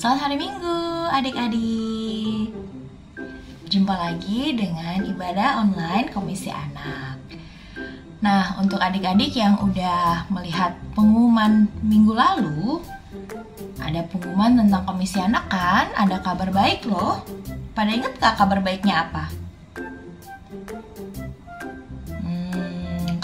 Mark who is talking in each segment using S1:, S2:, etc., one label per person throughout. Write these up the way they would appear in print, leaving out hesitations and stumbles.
S1: Selamat hari Minggu adik-adik. Jumpa lagi dengan ibadah online Komisi Anak. Nah, untuk adik-adik yang udah melihat pengumuman minggu lalu, ada pengumuman tentang Komisi Anak kan? Ada kabar baik loh. Pada inget gak kabar baiknya apa?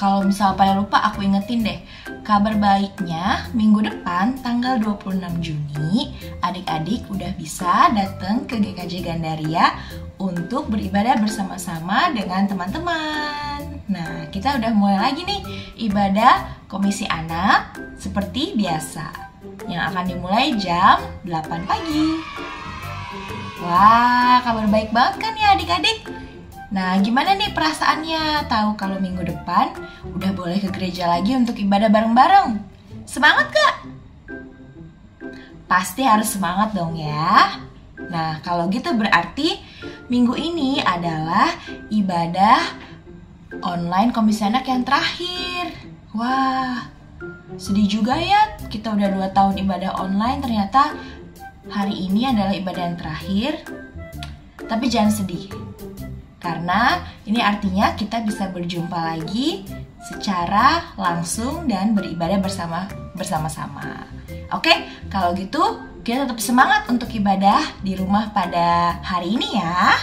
S1: Kalau misal pada lupa, aku ingetin deh. Kabar baiknya, minggu depan tanggal 26 Juni, adik-adik udah bisa datang ke GKJ Gandaria untuk beribadah bersama-sama dengan teman-teman. Nah, kita udah mulai lagi nih ibadah Komisi Anak seperti biasa, yang akan dimulai jam 8 pagi. Wah, kabar baik banget kan ya adik-adik? Nah, gimana nih perasaannya? Tahu kalau minggu depan udah boleh ke gereja lagi untuk ibadah bareng-bareng? Semangat gak? Pasti harus semangat dong ya. Nah, kalau gitu berarti minggu ini adalah ibadah online Komisi Anak yang terakhir. Wah, sedih juga ya. Kita udah 2 tahun ibadah online, ternyata hari ini adalah ibadah yang terakhir. Tapi jangan sedih. Karena ini artinya kita bisa berjumpa lagi secara langsung dan beribadah bersama-sama. Oke, kalau gitu kita tetap semangat untuk ibadah di rumah pada hari ini ya.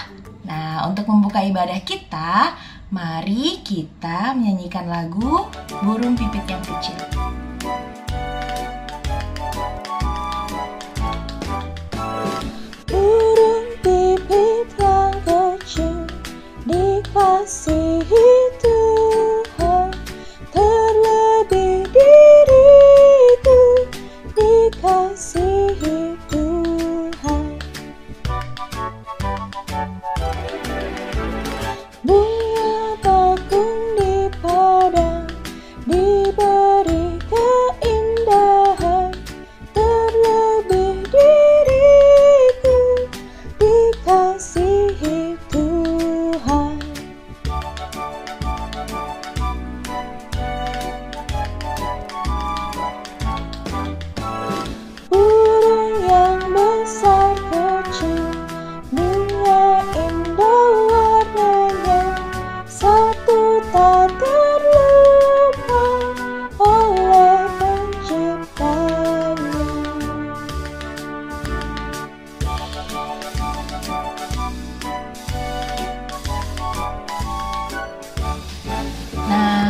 S1: Nah, untuk membuka ibadah kita, mari kita menyanyikan lagu Burung Pipit yang Kecil.
S2: Dikasihi Tuhan, terlebih diriku dikasihi Tuhan. Bunga bakung di padang diberi keindahan, terlebih diriku dikasihi Tuhan.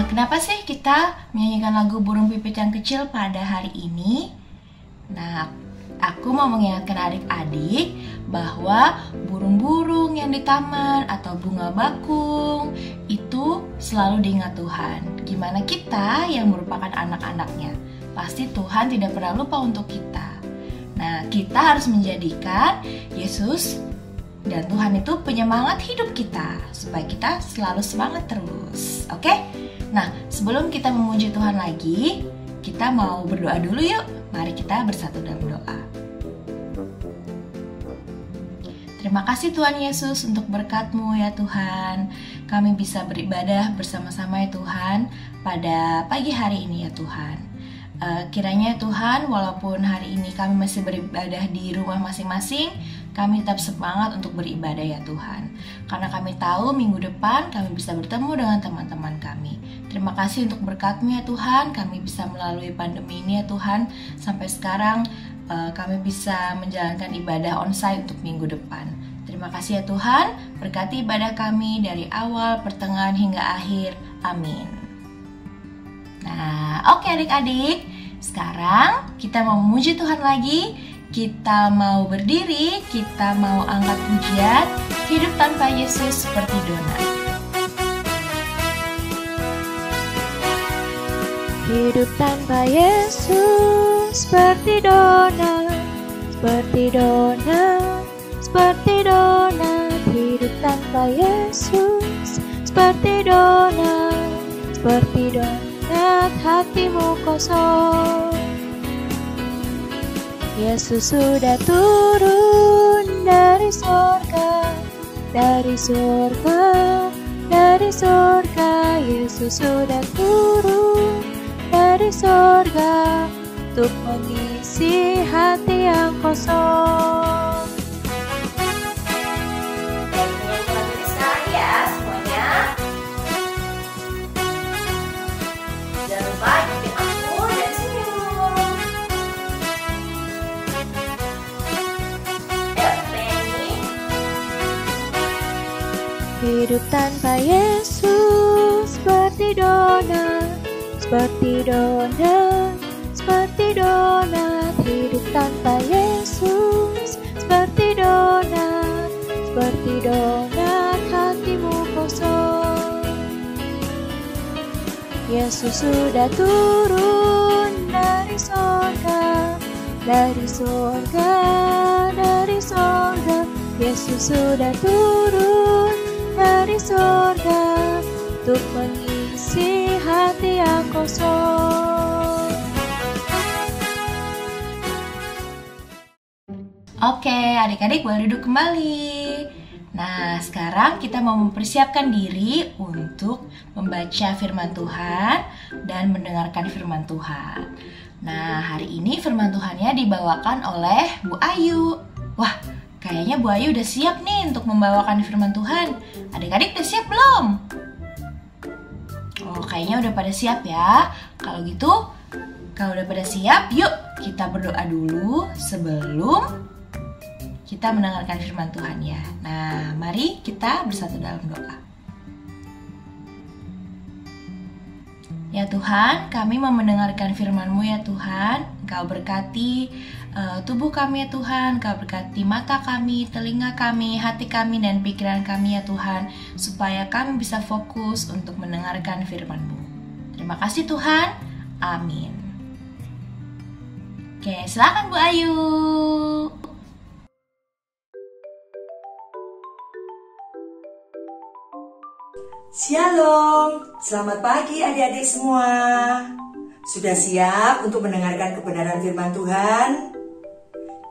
S1: Kenapa sih kita menyanyikan lagu Burung Pipit yang Kecil pada hari ini? Nah, aku mau mengingatkan adik-adik bahwa burung-burung yang di taman atau bunga bakung itu selalu diingat Tuhan. Gimana kita yang merupakan anak-anaknya? Pasti Tuhan tidak pernah lupa untuk kita. Nah, kita harus menjadikan Yesus dan Tuhan itu penyemangat hidup kita supaya kita selalu semangat terus. Oke? Nah, sebelum kita memuji Tuhan lagi, kita mau berdoa dulu yuk. Mari kita bersatu dalam doa. Terima kasih Tuhan Yesus untuk berkat-Mu ya Tuhan. Kami bisa beribadah bersama-sama ya Tuhan pada pagi hari ini ya Tuhan. Kiranya Tuhan, walaupun hari ini kami masih beribadah di rumah masing-masing, kami tetap semangat untuk beribadah ya Tuhan. Karena kami tahu minggu depan kami bisa bertemu dengan teman-teman kami. Terima kasih untuk berkat-Mu ya Tuhan, kami bisa melalui pandemi ini ya Tuhan. Sampai sekarang kami bisa menjalankan ibadah onsite untuk minggu depan. Terima kasih ya Tuhan, berkati ibadah kami dari awal, pertengahan hingga akhir. Amin. Nah, oke adik-adik, sekarang kita mau memuji Tuhan lagi. Kita mau berdiri, kita mau angkat pujian Hidup Tanpa Yesus Seperti Dona.
S2: Hidup tanpa Yesus seperti dona, seperti dona, seperti dona. Hidup tanpa Yesus seperti dona, seperti dona. Hatimu kosong. Yesus sudah turun dari surga, dari surga, dari surga. Yesus sudah turun dari surga untuk mengisi mengisi hati yang kosong.
S1: Sekarang ya semuanya. Jangan lupa ikutin aku dan senyum.
S2: Hidup tanpa Yesus seperti donat, seperti donat, seperti donat. Hidup tanpa Yesus seperti donat, seperti donat. Hatimu kosong. Yesus sudah turun dari sorga, dari sorga, dari sorga. Yesus sudah turun dari sorga untuk mengisi hati yang kosong.
S1: Oke, adik-adik boleh duduk kembali. Nah, sekarang kita mau mempersiapkan diri untuk membaca firman Tuhan dan mendengarkan firman Tuhan. Nah, hari ini firman Tuhannya dibawakan oleh Bu Ayu. Wah, kayaknya Bu Ayu udah siap nih untuk membawakan firman Tuhan. Adik-adik udah siap belum? Oh, kayaknya udah pada siap ya. Kalau gitu, kalau udah pada siap, yuk kita berdoa dulu sebelum kita mendengarkan firman Tuhan ya. Nah, mari kita bersatu dalam doa. Ya Tuhan, kami mau mendengarkan firman-Mu ya Tuhan. Engkau berkati tubuh kami ya Tuhan. Engkau berkati mata kami, telinga kami, hati kami, dan pikiran kami ya Tuhan. Supaya kami bisa fokus untuk mendengarkan firman-Mu. Terima kasih Tuhan. Amin. Oke, silakan Bu Ayu.
S3: Shalom, selamat pagi adik-adik semua. Sudah siap untuk mendengarkan kebenaran firman Tuhan?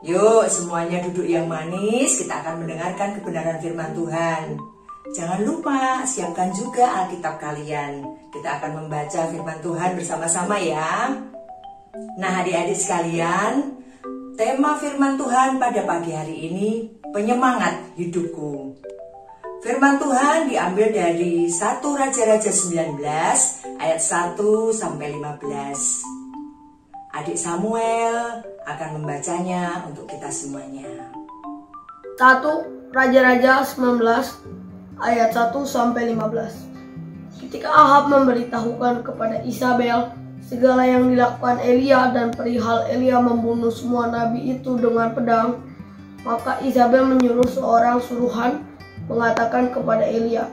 S3: Yuk semuanya duduk yang manis, kita akan mendengarkan kebenaran firman Tuhan. Jangan lupa siapkan juga Alkitab kalian. Kita akan membaca firman Tuhan bersama-sama ya. Nah adik-adik sekalian, tema firman Tuhan pada pagi hari ini, penyemangat hidupku. Firman Tuhan diambil dari 1 Raja-Raja 19 ayat 1 sampai 15. Adik Samuel akan membacanya untuk kita semuanya.
S4: 1 Raja-Raja 19 ayat 1 sampai 15. Ketika Ahab memberitahukan kepada Isabel segala yang dilakukan Elia dan perihal Elia membunuh semua nabi itu dengan pedang, maka Isabel menyuruh seorang suruhan mengatakan kepada Elia,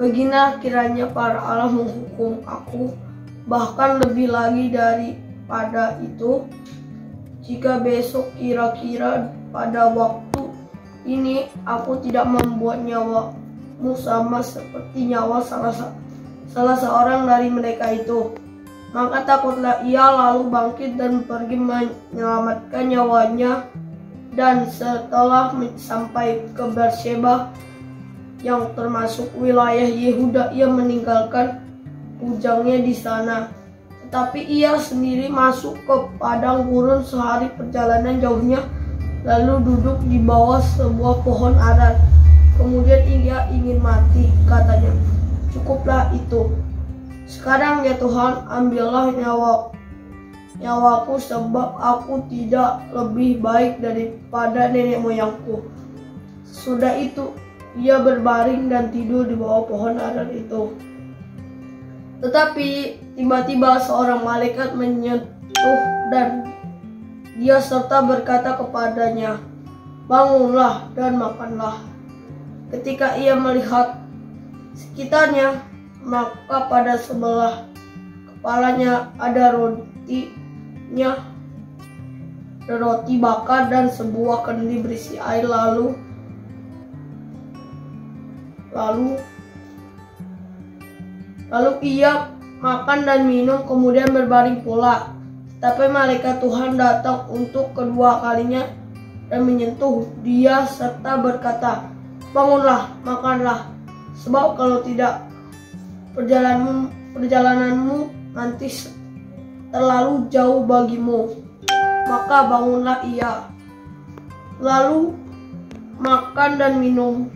S4: "Beginilah kiranya para Allah menghukum aku, bahkan lebih lagi daripada itu, jika besok kira-kira pada waktu ini aku tidak membuat nyawamu sama seperti nyawa salah seorang dari mereka itu." Maka takutlah ia lalu bangkit dan pergi menyelamatkan nyawanya, dan setelah sampai ke Beersheba yang termasuk wilayah Yehuda, ia meninggalkan kujangnya di sana. Tetapi ia sendiri masuk ke padang gurun sehari perjalanan jauhnya, lalu duduk di bawah sebuah pohon ara. Kemudian ia ingin mati, katanya, "Cukuplah itu. Sekarang ya Tuhan, ambillah nyawaku, sebab aku tidak lebih baik daripada nenek moyangku." Sudah itu ia berbaring dan tidur di bawah pohon ara itu. Tetapi tiba-tiba seorang malaikat menyentuh dan dia serta berkata kepadanya, "Bangunlah dan makanlah." Ketika ia melihat sekitarnya, maka pada sebelah kepalanya ada roti bakar dan sebuah kendi berisi air. Lalu ia makan dan minum, kemudian berbaring pula. Tapi malaikat Tuhan datang untuk kedua kalinya dan menyentuh dia serta berkata, "Bangunlah, makanlah, sebab kalau tidak perjalananmu nanti terlalu jauh bagimu." Maka bangunlah ia, lalu makan dan minum.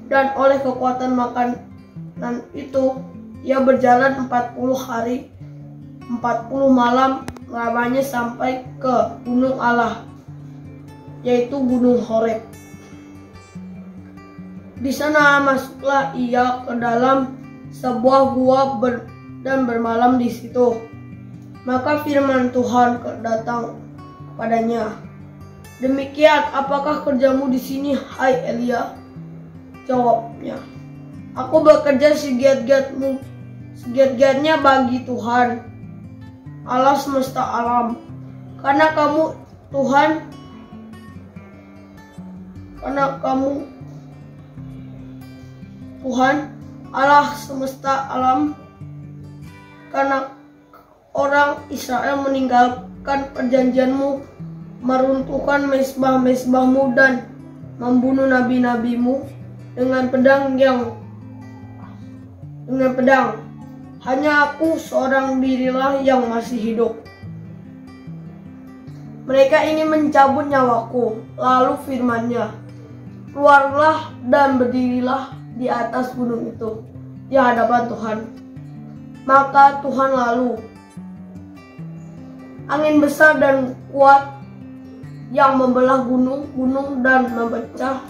S4: Dan oleh kekuatan makanan itu, ia berjalan 40 hari, 40 malam lamanya sampai ke gunung Allah, yaitu Gunung Horeb. Di sana masuklah ia ke dalam sebuah gua dan bermalam di situ. Maka firman Tuhan datang padanya. Demikian, apakah kerjamu di sini, hai Elia? Jawabnya, aku bekerja segiat-giatnya bagi Tuhan, Allah semesta alam. Karena kamu Tuhan Allah semesta alam, karena orang Israel meninggalkan perjanjianmu, meruntuhkan mezbah-mezbahmu dan membunuh nabi-nabimu dengan pedang. Hanya aku seorang dirilah yang masih hidup. Mereka ini mencabut nyawaku. Lalu firman-Nya, keluarlah dan berdirilah di atas gunung itu di hadapan Tuhan. Maka Tuhan lalu, angin besar dan kuat yang membelah gunung-gunung dan memecahkan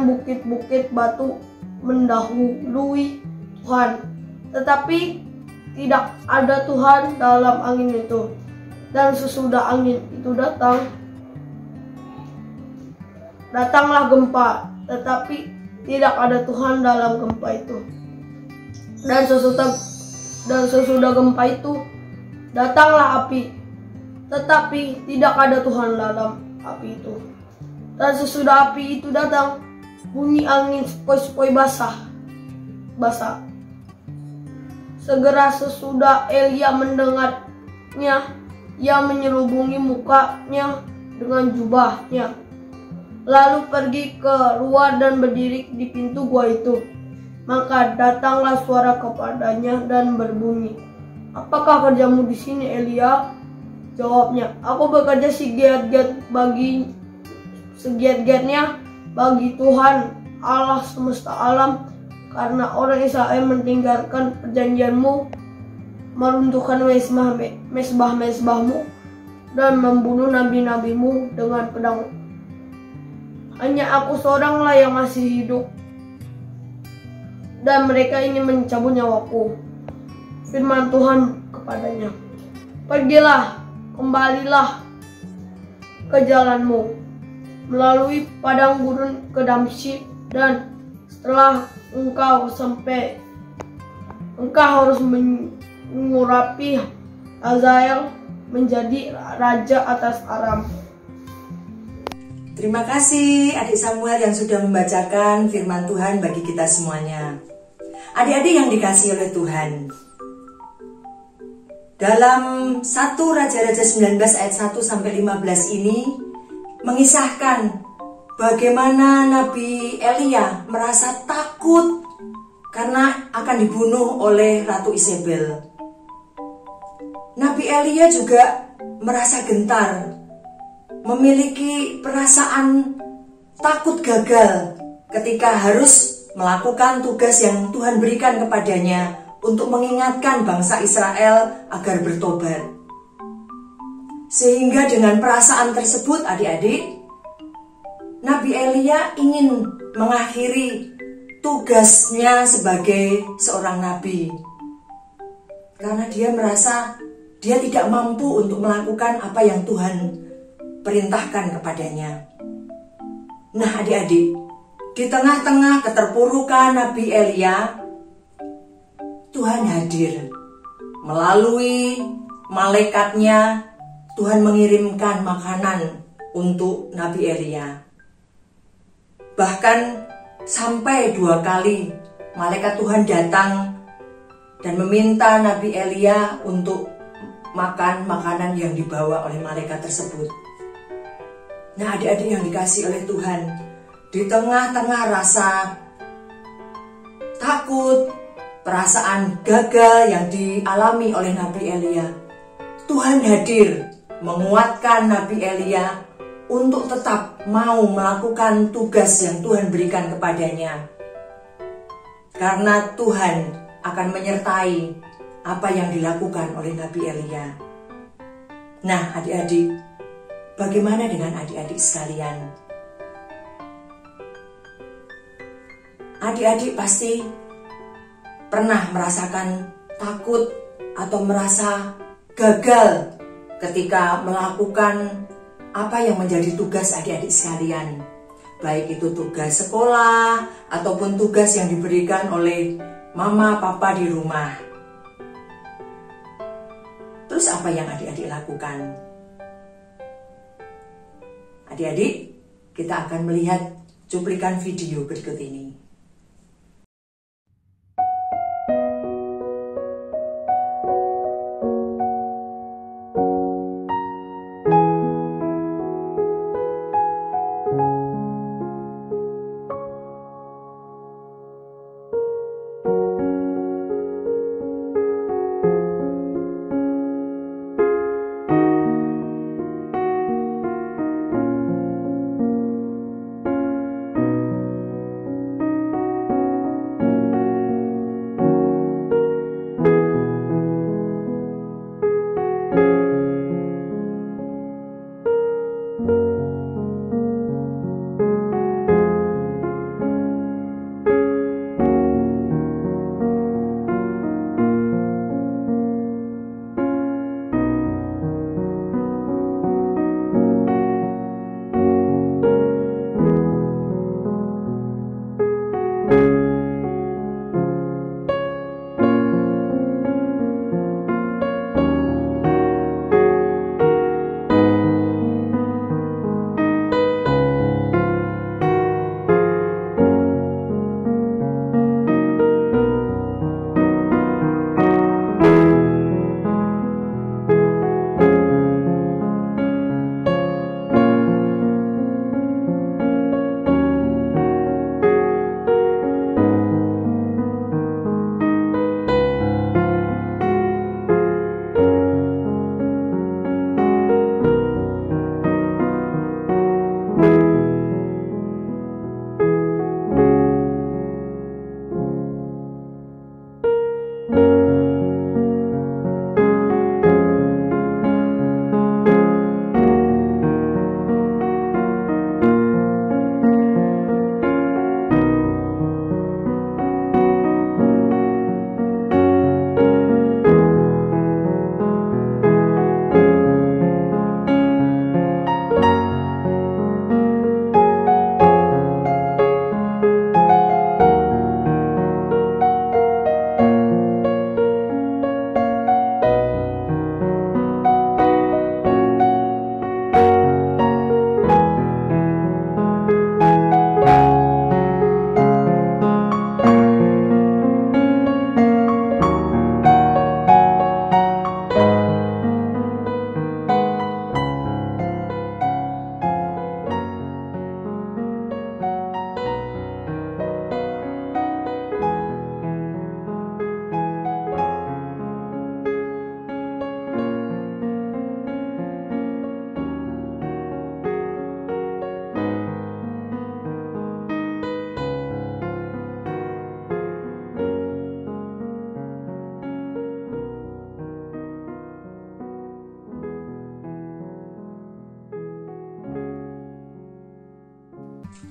S4: bukit-bukit batu mendahului Tuhan. Tetapi tidak ada Tuhan dalam angin itu. Dan sesudah angin itu datanglah gempa. Tetapi tidak ada Tuhan dalam gempa itu. Dan sesudah gempa itu datanglah api. Tetapi tidak ada Tuhan dalam api itu. Dan sesudah api itu datang, bunyi angin sepoi-sepoi basah. Segera sesudah Elia mendengarnya, ia menyelubungi mukanya dengan jubahnya, lalu pergi keluar dan berdiri di pintu gua itu. Maka datanglah suara kepadanya dan berbunyi, apakah kerjamu di sini, Elia? Jawabnya, aku bekerja segiat-giatnya bagi Tuhan Allah semesta alam, karena orang Israel meninggalkan perjanjianmu, meruntuhkan mezbah-mezbahmu dan membunuh nabi-nabimu dengan pedang. Hanya aku seoranglah yang masih hidup, dan mereka ini mencabut nyawaku. Firman Tuhan kepadanya, pergilah, kembalilah ke jalanmu melalui padang gurun ke Damsyik, dan setelah engkau sampai, engkau harus mengurapi Hazael menjadi raja atas Aram.
S3: Terima kasih adik Samuel yang sudah membacakan firman Tuhan bagi kita semuanya. Adik-adik yang dikasihi oleh Tuhan, dalam 1 Raja-Raja 19 ayat 1-15 ini mengisahkan bagaimana Nabi Elia merasa takut karena akan dibunuh oleh Ratu Isabel. Nabi Elia juga merasa gentar, memiliki perasaan takut gagal ketika harus melakukan tugas yang Tuhan berikan kepadanya untuk mengingatkan bangsa Israel agar bertobat. Sehingga dengan perasaan tersebut, adik-adik, Nabi Elia ingin mengakhiri tugasnya sebagai seorang nabi. Karena dia merasa dia tidak mampu untuk melakukan apa yang Tuhan perintahkan kepadanya. Nah adik-adik, di tengah-tengah keterpurukan Nabi Elia, Tuhan hadir. Melalui malaikatnya, Tuhan mengirimkan makanan untuk Nabi Elia. Bahkan sampai 2 kali malaikat Tuhan datang dan meminta Nabi Elia untuk makan makanan yang dibawa oleh malaikat tersebut. Nah adik-adik yang dikasihi oleh Tuhan, di tengah-tengah rasa takut, perasaan gagal yang dialami oleh Nabi Elia, Tuhan hadir menguatkan Nabi Elia untuk tetap mau melakukan tugas yang Tuhan berikan kepadanya. Karena Tuhan akan menyertai apa yang dilakukan oleh Nabi Elia. Nah, adik-adik, bagaimana dengan adik-adik sekalian? Adik-adik pasti pernah merasakan takut atau merasa gagal ketika melakukan apa yang menjadi tugas adik-adik sekalian. Baik itu tugas sekolah ataupun tugas yang diberikan oleh mama papa di rumah. Terus apa yang adik-adik lakukan? Adik-adik, kita akan melihat cuplikan video berikut ini.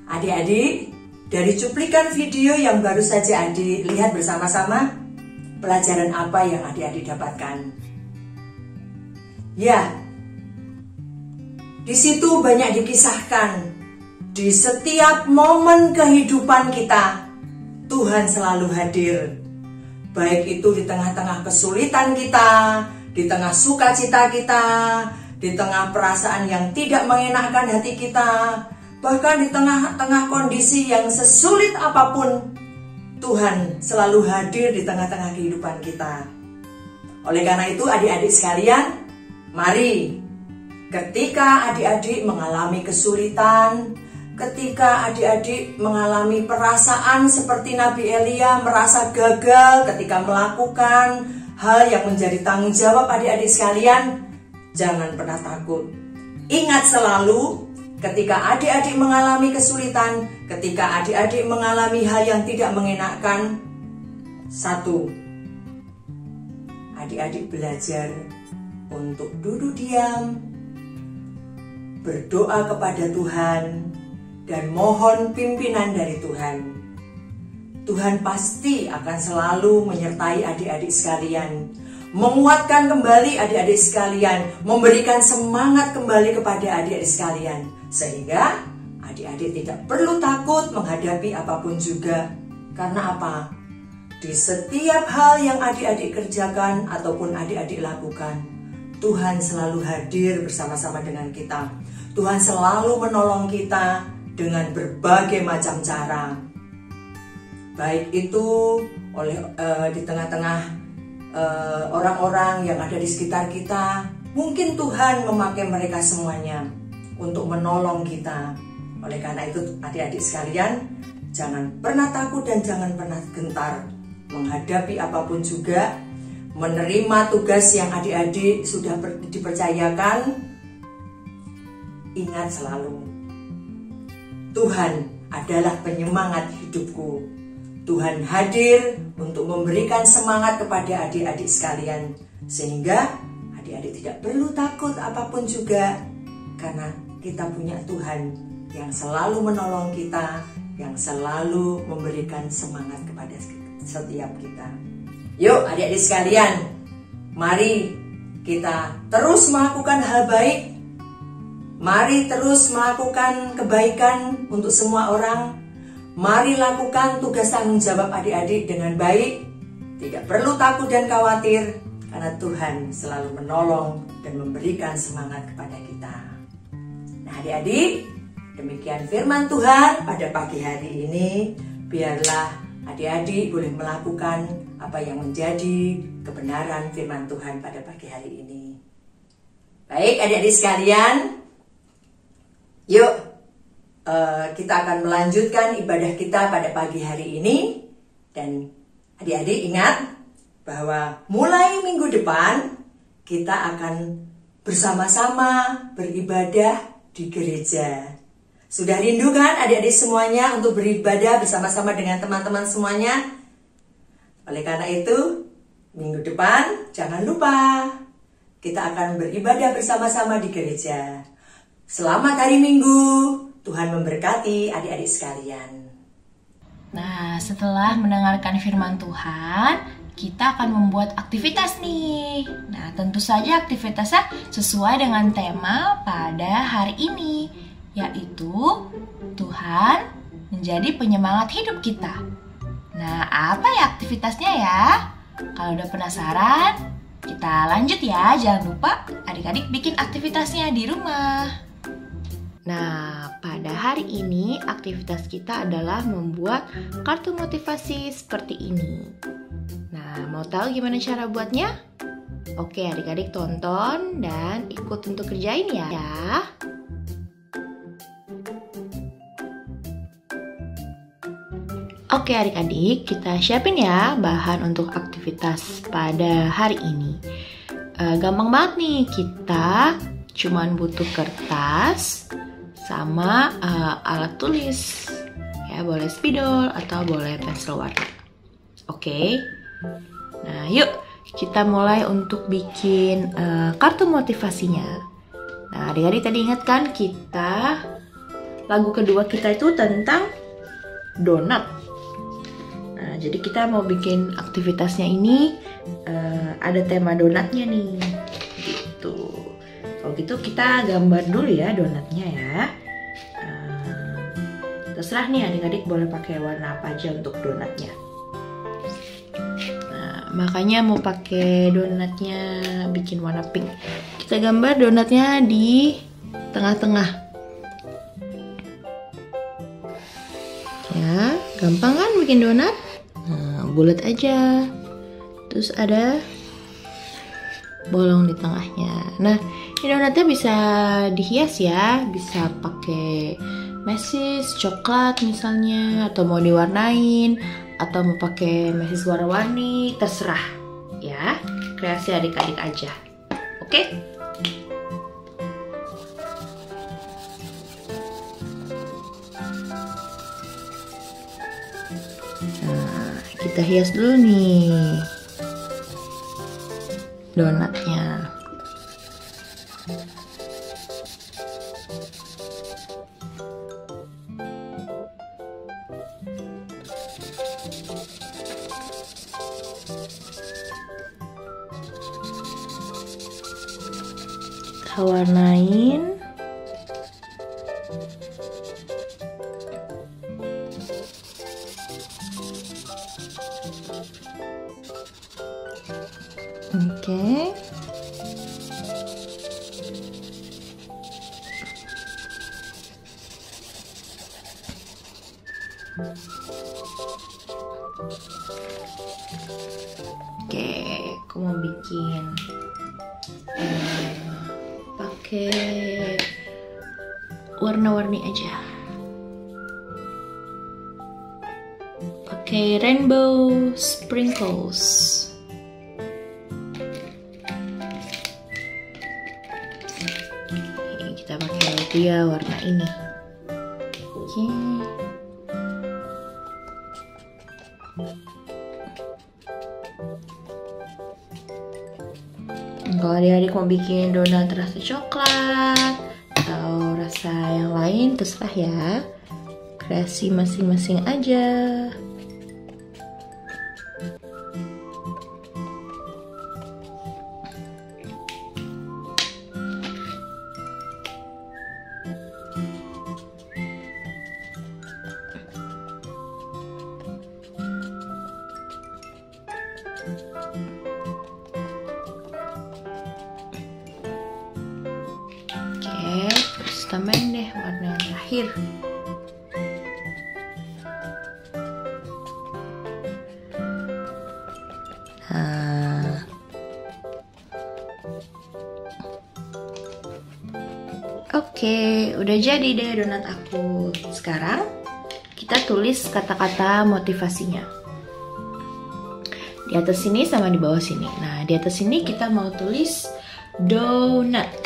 S3: Adik-adik, dari cuplikan video yang baru saja adik lihat bersama-sama, pelajaran apa yang adik-adik dapatkan? Ya, di situ banyak dikisahkan. Di setiap momen kehidupan kita, Tuhan selalu hadir. Baik itu di tengah-tengah kesulitan kita, di tengah sukacita kita, di tengah perasaan yang tidak mengenakkan hati kita, bahkan di tengah-tengah kondisi yang sesulit apapun, Tuhan selalu hadir di tengah-tengah kehidupan kita. Oleh karena itu adik-adik sekalian, mari ketika adik-adik mengalami kesulitan, ketika adik-adik mengalami perasaan seperti Nabi Elia merasa gagal ketika melakukan hal yang menjadi tanggung jawab adik-adik sekalian, jangan pernah takut. Ingat selalu, ketika adik-adik mengalami kesulitan, ketika adik-adik mengalami hal yang tidak mengenakan, satu, adik-adik belajar untuk duduk diam, berdoa kepada Tuhan, dan mohon pimpinan dari Tuhan. Tuhan pasti akan selalu menyertai adik-adik sekalian, menguatkan kembali adik-adik sekalian, memberikan semangat kembali kepada adik-adik sekalian, sehingga adik-adik tidak perlu takut menghadapi apapun juga. Karena apa? Di setiap hal yang adik-adik kerjakan ataupun adik-adik lakukan, Tuhan selalu hadir bersama-sama dengan kita. Tuhan selalu menolong kita dengan berbagai macam cara. Baik itu di tengah-tengah orang-orang yang ada di sekitar kita, mungkin Tuhan memakai mereka semuanya untuk menolong kita. Oleh karena itu, adik-adik sekalian, jangan pernah takut dan jangan pernah gentar menghadapi apapun juga, menerima tugas yang adik-adik sudah dipercayakan. Ingat selalu, Tuhan adalah penyemangat hidupku. Tuhan hadir untuk memberikan semangat kepada adik-adik sekalian, sehingga adik-adik tidak perlu takut apapun juga, karena kita punya Tuhan yang selalu menolong kita, yang selalu memberikan semangat kepada setiap kita. Yuk adik-adik sekalian, mari kita terus melakukan hal baik, mari terus melakukan kebaikan untuk semua orang. Mari lakukan tugas tanggung jawab adik-adik dengan baik. Tidak perlu takut dan khawatir, karena Tuhan selalu menolong dan memberikan semangat kepada kita. Nah adik-adik, demikian firman Tuhan pada pagi hari ini. Biarlah adik-adik boleh melakukan apa yang menjadi kebenaran firman Tuhan pada pagi hari ini. Baik adik-adik sekalian, yuk kita akan melanjutkan ibadah kita pada pagi hari ini. Dan adik-adik ingat bahwa mulai minggu depan kita akan bersama-sama beribadah di gereja. Sudah rindu kan adik-adik semuanya untuk beribadah bersama-sama dengan teman-teman semuanya? Oleh karena itu, minggu depan jangan lupa kita akan beribadah bersama-sama di gereja. Selamat hari Minggu. Tuhan memberkati adik-adik sekalian.
S1: Nah, setelah mendengarkan firman Tuhan, kita akan membuat aktivitas nih. Nah, tentu saja aktivitasnya sesuai dengan tema pada hari ini, yaitu Tuhan menjadi penyemangat hidup kita. Nah, apa ya aktivitasnya ya? Kalau udah penasaran, kita lanjut ya. Jangan lupa adik-adik bikin aktivitasnya di rumah. Nah, pada hari ini aktivitas kita adalah membuat kartu motivasi seperti ini. Nah, mau tahu gimana cara buatnya? Oke, adik-adik tonton dan ikut untuk kerjain ya. Oke adik-adik, kita siapin ya bahan untuk aktivitas pada hari ini. Gampang banget nih, kita cuman butuh kertas sama alat tulis. Ya, boleh spidol atau boleh pensil warna. Oke. Nah, yuk kita mulai untuk bikin kartu motivasinya. Nah, adik-adik tadi ingat kan kita lagu kedua kita itu tentang donat. Nah, jadi kita mau bikin aktivitasnya ini ada tema donatnya nih. Gitu. Kalau gitu kita gambar dulu ya donatnya ya. Terserah nih adik-adik boleh pakai warna apa aja untuk donatnya. Nah, makanya mau pakai donatnya bikin warna pink. Kita gambar donatnya di tengah-tengah. Ya, gampang kan bikin donat? Nah, bulat aja. Terus ada bolong di tengahnya. Nah, ini donatnya bisa dihias ya, bisa pakai mesis coklat misalnya, atau mau diwarnain, atau mau pakai mesis warna-warni, terserah ya, kreasi adik-adik aja. Oke? kita hias dulu nih donatnya. Kita warnain. Oke. Oke, aku mau bikin pakai warna-warni aja. Pakai rainbow sprinkles. Kita pakai dia warna ini. Oke. Kalau adik-adik mau bikin donat rasa coklat atau rasa yang lain, terserah ya. Kreasi masing-masing aja. Oke, terus tambahin deh warna yang terakhir. Nah, oke, udah jadi deh donat aku. Sekarang kita tulis kata-kata motivasinya di atas sini sama di bawah sini. Nah, di atas sini kita mau tulis donat.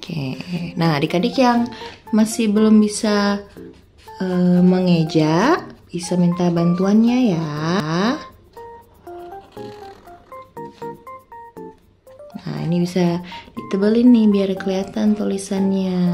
S1: Oke, nah adik-adik yang masih belum bisa mengeja, bisa minta bantuannya ya. Nah, ini bisa ditebelin nih biar kelihatan tulisannya.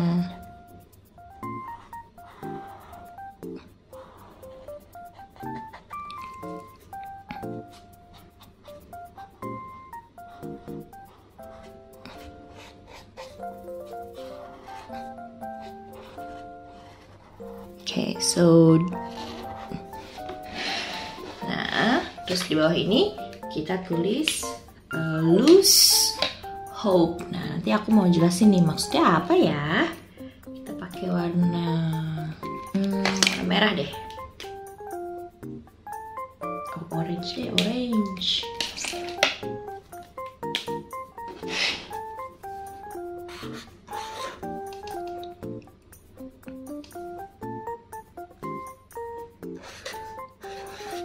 S1: Oke, nah, terus di bawah ini kita tulis lose hope. Nah, nanti aku mau jelasin nih maksudnya apa ya. Kita pakai warna merah deh. Orange deh, orange.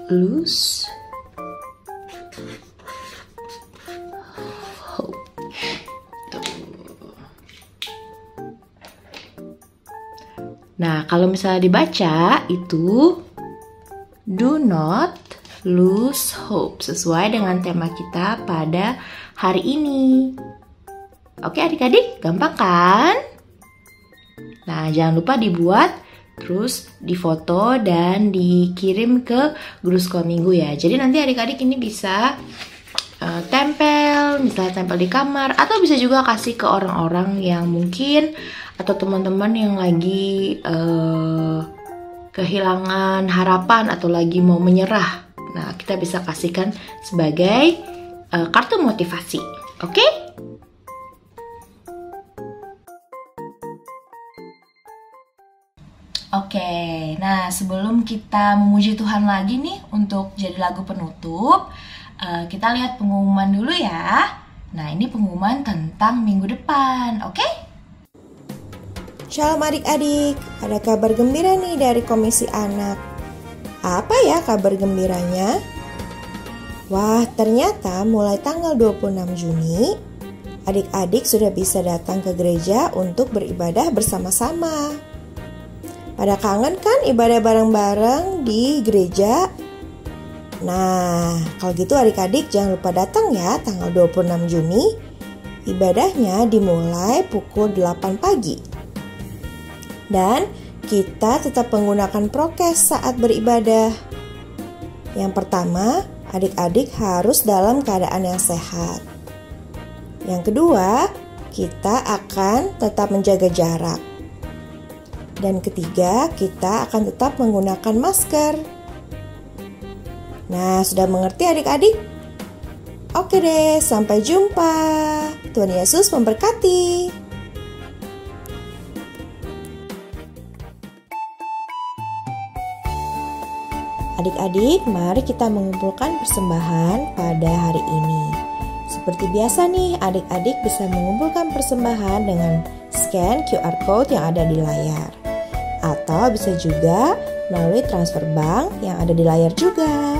S1: Lose hope. Nah, kalau misalnya dibaca itu do not lose hope, sesuai dengan tema kita pada hari ini. Oke adik-adik, gampang kan? Nah, jangan lupa dibuat, terus difoto dan dikirim ke Guru Sekolah Minggu ya. Jadi nanti adik-adik ini bisa tempel, misalnya tempel di kamar, atau bisa juga kasih ke orang-orang yang mungkin, atau teman-teman yang lagi kehilangan harapan atau lagi mau menyerah. Nah, kita bisa kasihkan sebagai kartu motivasi. Oke?
S2: Oke, nah sebelum kita memuji Tuhan lagi nih untuk jadi lagu penutup, kita lihat pengumuman dulu ya. Nah, ini pengumuman tentang minggu depan, oke?
S5: Shalom adik-adik, ada kabar gembira nih dari Komisi Anak. Apa ya kabar gembiranya? Wah, ternyata mulai tanggal 26 Juni, adik-adik sudah bisa datang ke gereja untuk beribadah bersama-sama. Pada kangen kan ibadah bareng-bareng di gereja? Nah, kalau gitu adik-adik jangan lupa datang ya tanggal 26 Juni. Ibadahnya dimulai pukul 8 pagi. Dan kita tetap menggunakan prokes saat beribadah. Yang pertama, adik-adik harus dalam keadaan yang sehat. Yang kedua, kita akan tetap menjaga jarak. Dan ketiga, kita akan tetap menggunakan masker. Nah, sudah mengerti adik-adik? Oke deh, sampai jumpa. Tuhan Yesus memberkati. Adik-adik, mari kita mengumpulkan persembahan pada hari ini. Seperti biasa nih, adik-adik bisa mengumpulkan persembahan dengan scan QR code yang ada di layar. Atau bisa juga melalui transfer bank yang ada di layar juga.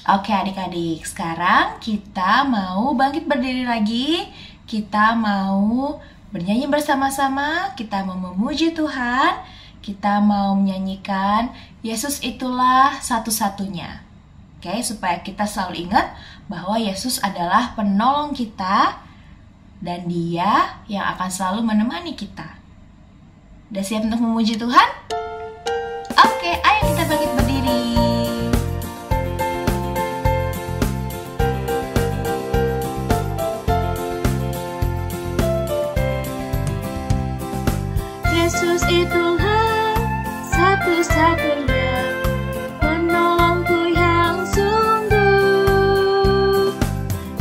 S2: Oke adik-adik, sekarang kita mau bangkit berdiri lagi. Kita mau bernyanyi bersama-sama, kita mau memuji Tuhan. Kita mau menyanyikan Yesus itulah satu-satunya. Oke, supaya kita selalu ingat bahwa Yesus adalah penolong kita dan Dia yang akan selalu menemani kita. Udah siap untuk memuji Tuhan? Oke, ayo kita bangkit berdiri.
S1: Yesus itulah satu-satunya penolongku yang sungguh.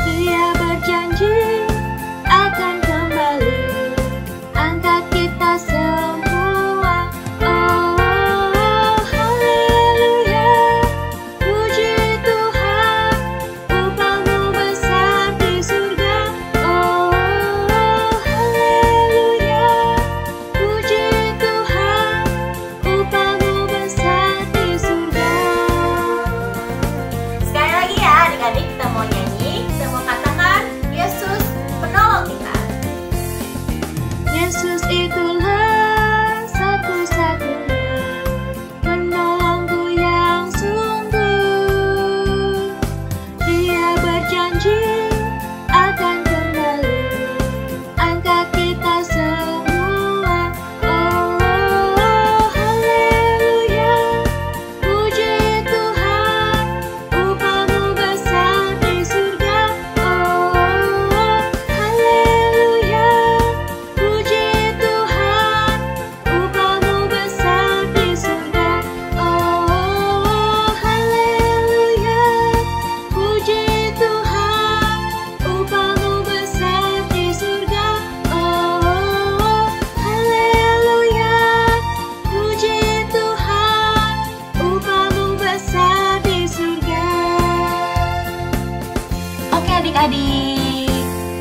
S1: Dia berjanji akan kembali angkat kita semua. Oh, haleluya, puji Tuhan, upahmu besar di surga. Oh, haleluya, puji Tuhan, upahmu besar di surga.
S2: Sekali lagi ya adik-adik, kita mau nyanyi, kita mau katakan Yesus penolong kita.
S1: Yesus itulah satu-satunya penolongku yang sungguh. Dia berjanji akan kembali angkat kita semua. Oh, haleluya, puji Tuhan, upahmu besar di surga. Oh, haleluya, puji Tuhan, upahmu besar di surga. Oh, haleluya, puji Tuhan, upahmu besar di surga. Oh, haleluya, puji Tuhan, upahmu besar di surga.
S2: Oke adik-adik.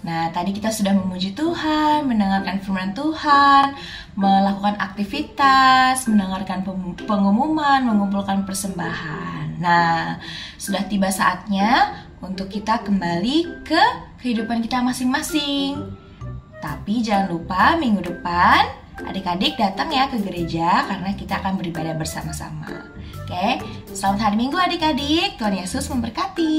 S2: Nah, tadi kita sudah memuji Tuhan, mendengarkan firman Tuhan, melakukan aktivitas, mendengarkan pengumuman, mengumpulkan persembahan. Nah, sudah tiba saatnya untuk kita kembali ke kehidupan kita masing-masing. Tapi jangan lupa minggu depan adik-adik datang ya ke gereja karena kita akan beribadah bersama-sama. Oke, selamat hari Minggu adik-adik. Tuhan Yesus memberkati.